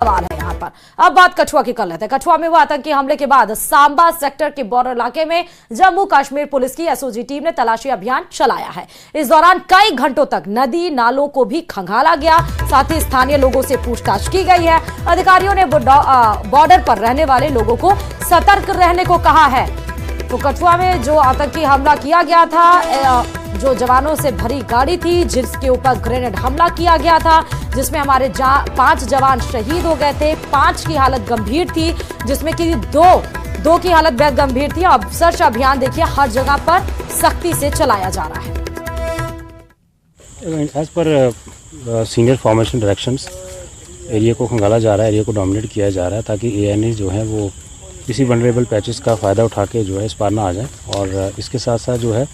सवाल है यहाँ पर। अब बात कठुआ की कर लेते हैं। कठुआ में हुआ आतंकी हमले के बाद सांबा सेक्टर के बॉर्डर इलाके में जम्मू कश्मीर पुलिस की एसओजी टीम ने तलाशी अभियान चलाया है। इस दौरान कई घंटों तक नदी नालों को भी खंगाला गया, साथ ही स्थानीय लोगों से पूछताछ की गई है। अधिकारियों ने बॉर्डर पर रहने वाले लोगों को सतर्क रहने को कहा है। तो कठुआ में जो आतंकी हमला किया गया था, जो जवानों से भरी गाड़ी थी जिसके ऊपर ग्रेनेड हमला किया गया था, जिसमें हमारे 5 जवान शहीद हो गए थे। 5 की हालत गंभीर थी, जिसमें कि दो की हालत बेहद गंभीर थी। अब सर्च अभियान देखिए हर जगह पर सख्ती से चलाया जा रहा है। As per senior formation directions area को खंगाला जा रहा है, एरिया को डोमिनेट किया जा रहा है, ताकि एएनए जो है वो किसी वनरेबल पैचेस का फ़ायदा उठा के जो है इस पार ना आ जाए। और इसके साथ साथ जो है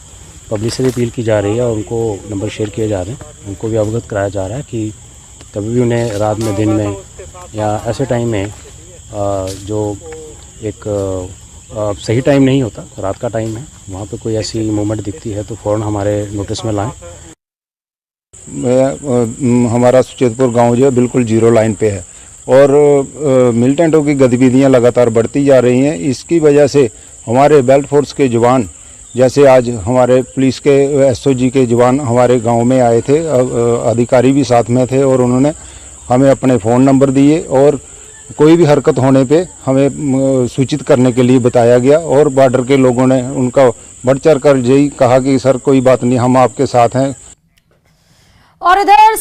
पब्लिक से भी अपील की जा रही है और उनको नंबर शेयर किए जा रहे हैं, उनको भी अवगत कराया जा रहा है कि कभी भी उन्हें रात में, दिन में या ऐसे टाइम में जो एक सही टाइम नहीं होता, रात का टाइम है, वहाँ पे कोई ऐसी मूवमेंट दिखती है तो फ़ौरन हमारे नोटिस में लाएं। हमारा सुचेतपुर गांव जो है बिल्कुल जीरो लाइन पे है और मिलिटेंटों की गतिविधियां लगातार बढ़ती जा रही हैं। इसकी वजह से हमारे बेल्ट फोर्स के जवान, जैसे आज हमारे पुलिस के एसओजी के जवान हमारे गांव में आए थे, अधिकारी भी साथ में थे और उन्होंने हमें अपने फ़ोन नंबर दिए और कोई भी हरकत होने पे हमें सूचित करने के लिए बताया गया। और बॉर्डर के लोगों ने उनका बढ़ चढ़ कर यही कहा कि सर कोई बात नहीं, हम आपके साथ हैं। और इधर